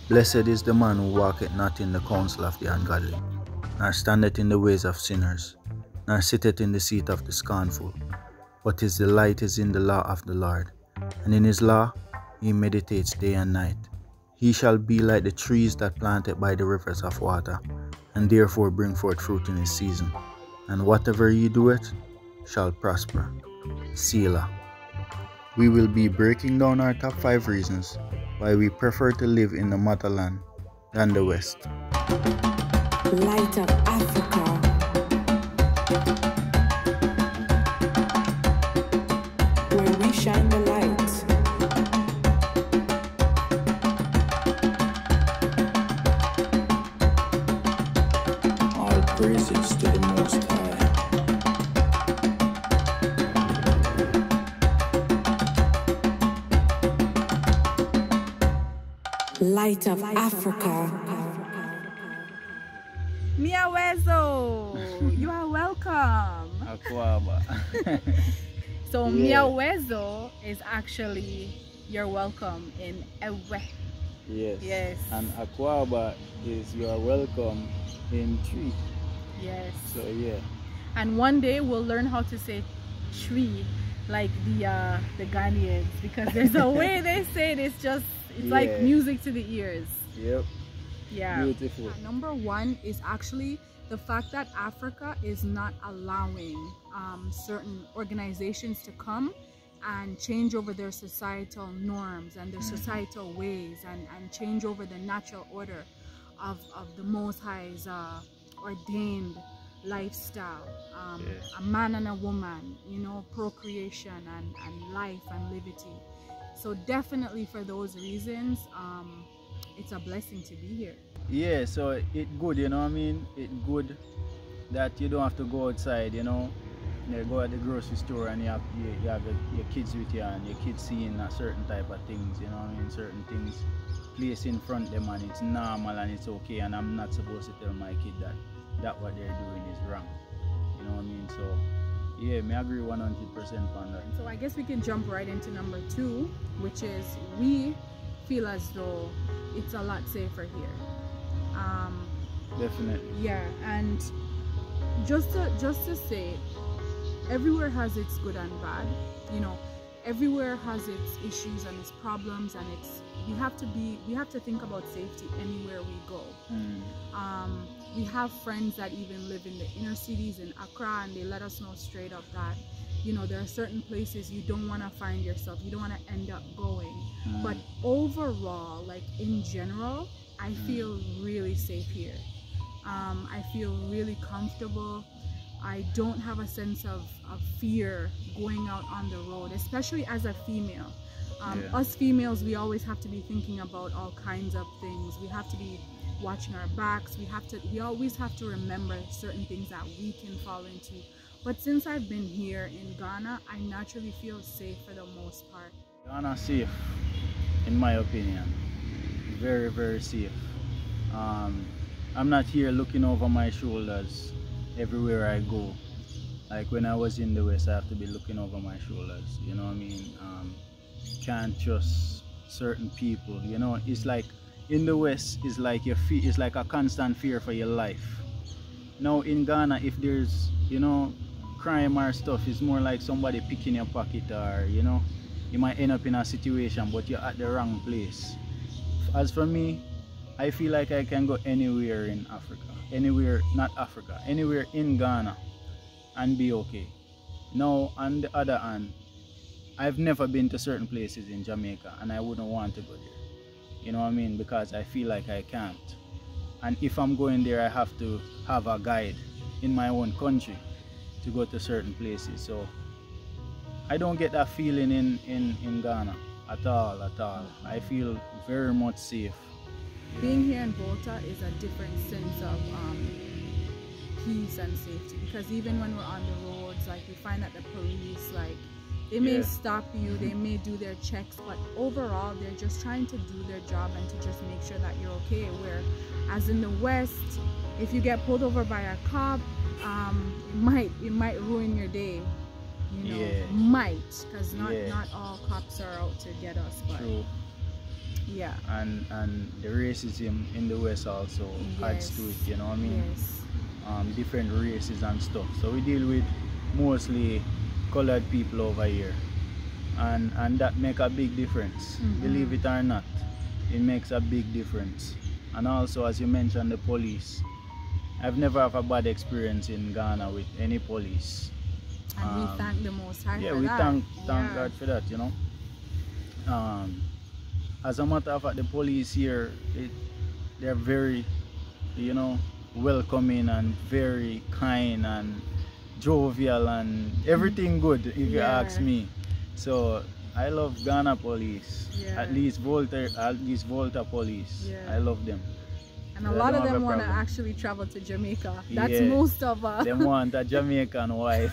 Blessed is the man who walketh not in the counsel of the ungodly, nor standeth in the ways of sinners, nor sitteth in the seat of the scornful. But his delight is in the law of the Lord, and in his law he meditates day and night. He shall be like the trees that planted by the rivers of water, and therefore bring forth fruit in his season. And whatever he doeth shall prosper. Selah. We will be breaking down our top 5 reasons why we prefer to live in the motherland than the West. Light of Africa. Where we shine the light. All praises to the Most High. Light of Africa. Miawezo, you are welcome. Akwaba. So Miawezo is actually you're welcome in Ewe. Yes. Yes. And Akwaba is you are welcome in tree. Yes. So yeah. And one day we'll learn how to say tree like the Ghanaians, because there's a way they say it. It's like music to the ears. Yep. Yeah. Beautiful. Number one is actually the fact that Africa is not allowing certain organizations to come and change over their societal norms and their societal ways and change over the natural order of the Most High's ordained lifestyle. A man and a woman, you know, procreation and life and liberty. So definitely for those reasons, it's a blessing to be here. Yeah, so it's good, you know what I mean? It's good that you don't have to go outside, you know. You go at the grocery store and you have your kids with you and your kids seeing a certain type of things, you know what I mean? Certain things placed in front of them and it's normal and it's okay, and I'm not supposed to tell my kid that what they're doing is wrong. You know what I mean? So yeah, I agree 100% on that. So I guess we can jump right into number 2, which is we feel as though it's a lot safer here. Definitely. Yeah, and just to say, everywhere has its good and bad. You know, everywhere has its issues and its problems, and we have to think about safety anywhere we go. We have friends that even live in the inner cities in Accra, and they let us know straight up that, you know, there are certain places you don't want to find yourself, you don't want to end up going. But overall, like in general, I feel really safe here. I feel really comfortable. I don't have a sense of fear going out on the road, especially as a female. Us females, we always have to be thinking about all kinds of things. We have to be watching our backs. We always have to remember certain things that we can fall into. But since I've been here in Ghana, I naturally feel safe for the most part. Ghana safe, in my opinion. Very, very safe. I'm not here looking over my shoulders everywhere I go. Like when I was in the West, I have to be looking over my shoulders. You know what I mean? Can't trust certain people. You know, it's like in the West, it's like it's like a constant fear for your life. Now in Ghana, if there's, you know, crime or stuff, it's more like somebody picking your pocket, or, you know, you might end up in a situation, but you're at the wrong place. As for me, I feel like I can go anywhere in Africa, anywhere in Ghana and be okay. Now, on the other hand, I've never been to certain places in Jamaica and I wouldn't want to go there. You know what I mean? Because I feel like I can't. And if I'm going there, I have to have a guide in my own country to go to certain places. So I don't get that feeling in Ghana at all. I feel very much safe. Being here in Volta is a different sense of peace and safety, because even when we're on the roads, like we find that the police, like they may stop you, they may do their checks, but overall they're just trying to do their job and to just make sure that you're okay. Where as in the West, if you get pulled over by a cop, it might ruin your day. You know, might, because not all cops are out to get us. But true. Yeah. and the racism in the West also adds to it, you know what I mean? Yes. Different races and stuff. So we deal with mostly colored people over here, and that make a big difference. Believe it or not, it makes a big difference. And also, as you mentioned, the police. I've never had a bad experience in Ghana with any police. And we thank the Most High yeah, for we that. thank Yeah. God for that, you know. As a matter of fact, the police here, they're very, you know, welcoming and very kind and jovial and everything good, if you ask me. So I love Ghana police. Yeah. At least Volta police. Yeah. I love them. And a I lot don't of have a them want to problem. actually travel to Jamaica. That's Yeah. most of Them want a Jamaican wife.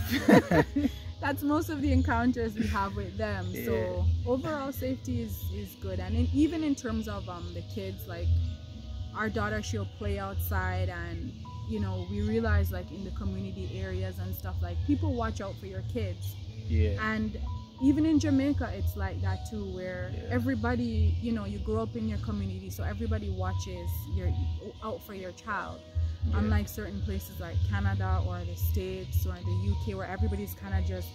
that's most of the encounters we have with them. Yeah. So overall safety is good. And even in terms of the kids, like our daughter, she'll play outside, and you know, we realize like in the community areas and stuff, like people watch out for your kids. Yeah. And even in Jamaica, it's like that too, where Yeah. everybody, you know, you grow up in your community, so everybody watches out for your child. Yeah. Unlike certain places like Canada or the States or the UK, where everybody's kind of just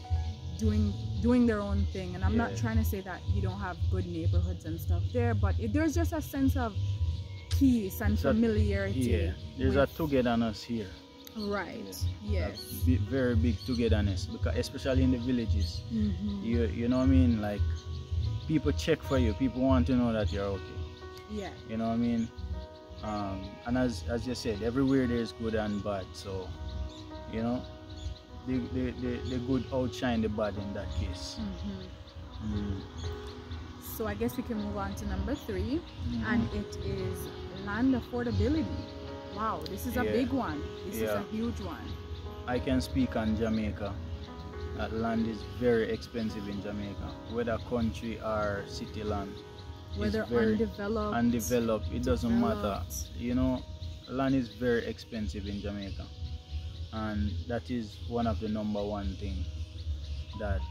doing their own thing. And I'm not Yeah. trying to say that you don't have good neighborhoods and stuff there, but there's just a sense of peace and familiarity. Yeah, there's a with- togetherness here. Right. Yeah. Yes. Very big togetherness, because especially in the villages, Mm-hmm. you know what I mean, like people check for you, people want to know that you're okay, Yeah. you know what I mean. And as you said, everywhere there's good and bad, so you know the good outshine the bad in that case. Mm-hmm. So I guess we can move on to number 3, and it is land affordability. Wow, this is a Yeah. big one. This is Yeah. a huge one. I can speak on Jamaica. Land is very expensive in Jamaica, whether country or city land. Whether It's very undeveloped, it doesn't matter. developed. You know, land is very expensive in Jamaica, and that is one of the number one thing that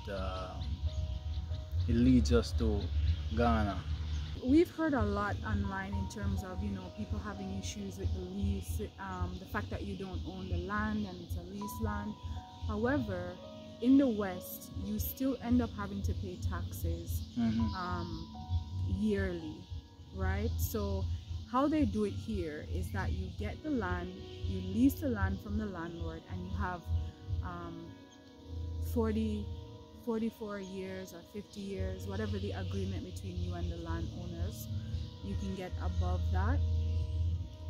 it leads us to Ghana. We've heard a lot online in terms of, you know, people having issues with the lease, the fact that you don't own the land and it's a lease land. However, in the West, you still end up having to pay taxes yearly, right? So how they do it here is that you get the land, you lease the land from the landlord, and you have 44 years or 50 years, whatever the agreement between you and the landowners. You can get above that,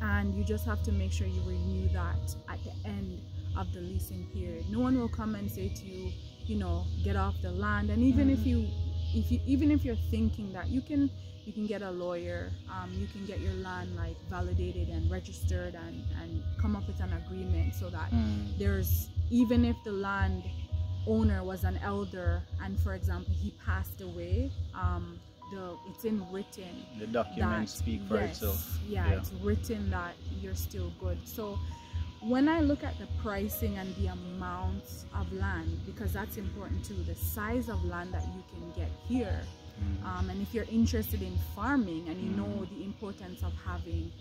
and you just have to make sure you renew that at the end of the leasing period. No one will come and say to you, you know, get off the land. And even if you're thinking that you can get a lawyer, you can get your land like validated and registered and come up with an agreement so that there's, even if the land owner was an elder and, for example, he passed away, it's in written. The documents speak for itself. Yeah, it's written that you're still good. So when I look at the pricing and the amounts of land, because that's important too, the size of land that you can get here, and if you're interested in farming and you know the importance of having,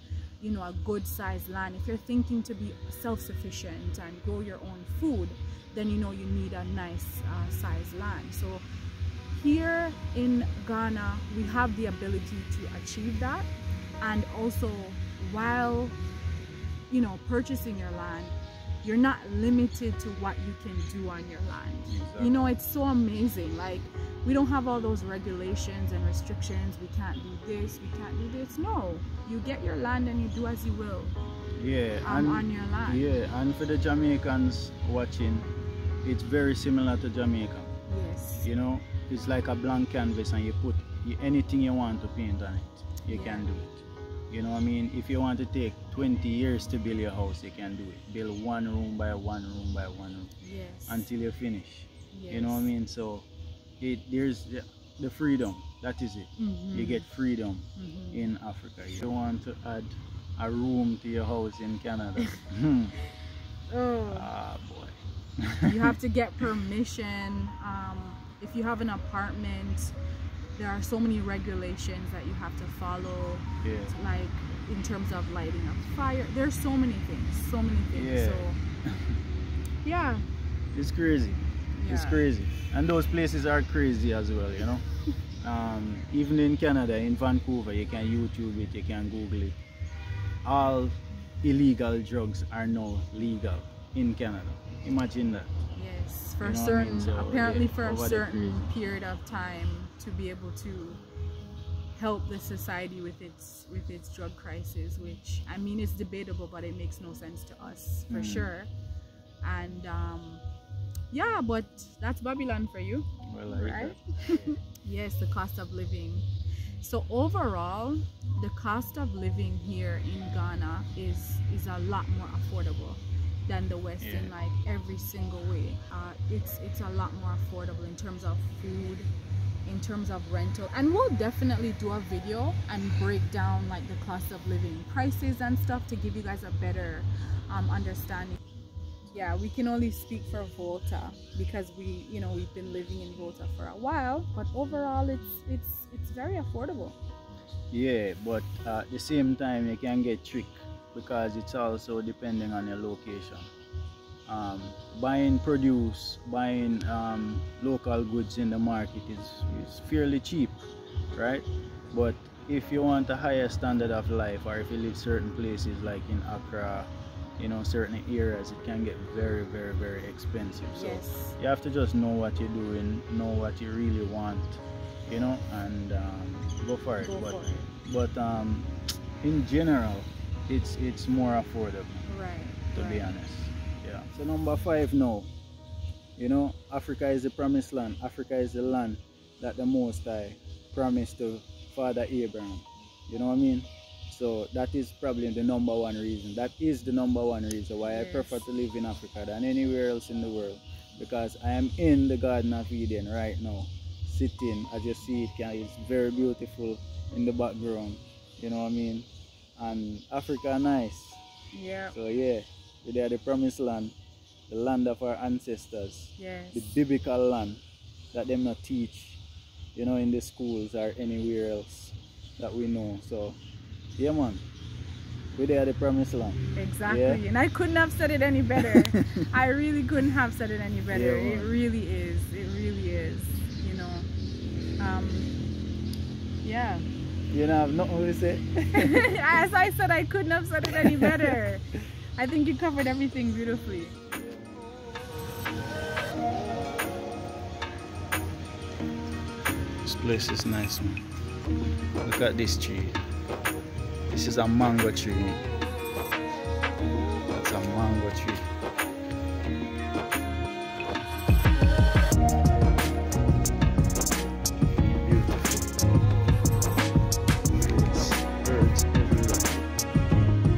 you know, a good sized land, if you're thinking to be self-sufficient and grow your own food, then you know you need a nice sized land. So here in Ghana, we have the ability to achieve that. And also, while, you know, purchasing your land, you're not limited to what you can do on your land. Exactly. You know, it's so amazing. Like, we don't have all those regulations and restrictions. We can't do this, we can't do this. No, you get your land and you do as you will. Yeah, on your land. Yeah, and for the Jamaicans watching, it's very similar to Jamaica. Yes. You know, it's like a blank canvas, and you put anything you want to paint on it, you can do it. You know what I mean? If you want to take 20 years to build your house, you can do it. Build one room by one room by one room. Yes. Until you finish. Yes. You know what I mean? So there's the freedom. That is it. You get freedom in Africa. You don't want to add a room to your house in Canada. Oh. Ah, boy. You have to get permission. If you have an apartment, there are so many regulations that you have to follow. Yeah. Like in terms of lighting a fire, there's so many things. Yeah. So yeah, It's crazy. It's Yeah. crazy. And those places are crazy as well, you know. Even in Canada, in Vancouver, you can YouTube it, you can Google it. All illegal drugs are now legal in Canada. Imagine that. yes, for You a know what I mean? certain, So, apparently yeah, for a over the certain crazy. period of time to be able to help the society with its drug crisis, which I mean is debatable, but it makes no sense to us for sure. And yeah, but that's Babylon for you. Well, I Right? that. Yes, the cost of living. So overall, the cost of living here in Ghana is a lot more affordable than the West in Yeah. like every single way. It's a lot more affordable in terms of food, in terms of rental, and we'll definitely do a video and break down like the cost of living prices and stuff to give you guys a better understanding. Yeah, we can only speak for Volta because we've been living in Volta for a while, but overall it's very affordable. Yeah, but at the same time, you can get tricked because it's also depending on your location. Buying produce, buying local goods in the market is fairly cheap, right? But if you want a higher standard of life, or if you live certain places like in Accra, certain areas, it can get very, very, very expensive. So Yes. you have to just know what you're doing, know what you really want, and go for it. Go but for it. but in general, it's more affordable, Right. to be right. honest. Yeah. So number 5 now. Africa is the promised land. Africa is the land that the Most High promised to Father Abraham. You know what I mean? So that is probably the number one reason. That is the number one reason why I Yes. prefer to live in Africa than anywhere else in the world. Because I am in the Garden of Eden right now, sitting. As you see, it's very beautiful in the background. You know what I mean? And Africa nice. Yeah. So yeah, we are the promised land, the land of our ancestors, Yes. the biblical land that them not teach, in the schools or anywhere else that we know. So yeah, man, we there the promised land. Exactly. Yeah? And I couldn't have said it any better. I really couldn't have said it any better. Yeah, It man. really is. It really is. Yeah. You don't have nothing to say. As I said, I couldn't have said it any better. I think you covered everything beautifully. This place is nice, man. Look at this tree. This is a mango tree. That's a mango tree. Beautiful. Birds everywhere.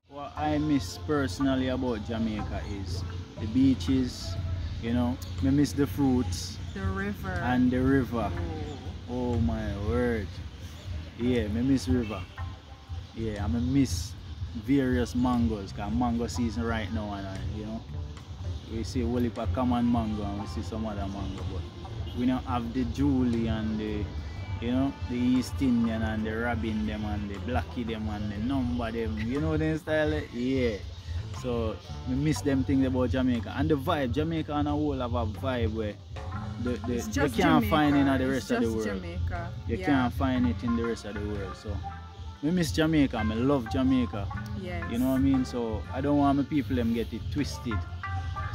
What I miss personally about Jamaica is the beaches, I miss the fruits The river. and the river. Oh. Oh my word. Yeah, I miss river. Yeah, I miss various mangoes, because mango season right now, and we see a whole heap of common mango and we see some other mango, but we don't have the Julie and the East Indian and the Robin them and the Blackie them and the Number them, them style? Yeah. So we miss them things about Jamaica. And the vibe, Jamaica on a whole have a vibe where It's you just can't Jamaica. find it in the It's rest of the just world. Jamaica. You Yeah. can't find it in the rest of the world. So we miss Jamaica. I love Jamaica. Yes. You know what I mean? So I don't want my people them get it twisted.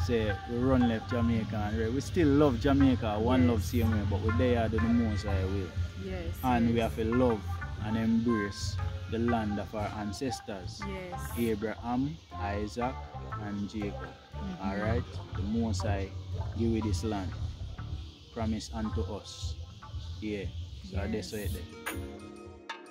Say we run left Jamaica and right. We still love Jamaica, one Yes. love same way, but we're there the most I will. Yes. And we yes. have to love and embrace the land of our ancestors. Yes. Abraham, Isaac, and Jacob. Alright? The Most High give we this land. Promise unto us. Yeah. So Yes. that's right there.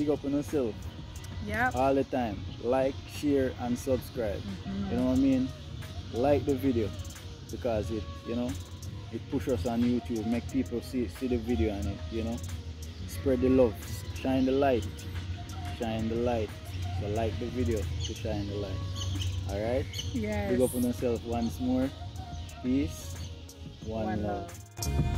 big up on yourself Yeah. all the time. Like, share, and subscribe. You know what I mean? Like the video because it, you know, it pushes us on YouTube, make people see the video and it, you know, spread the love, shine the light, shine the light. So like the video to shine the light. Alright? Yes. Big up on yourself once more. Peace. One One love. love.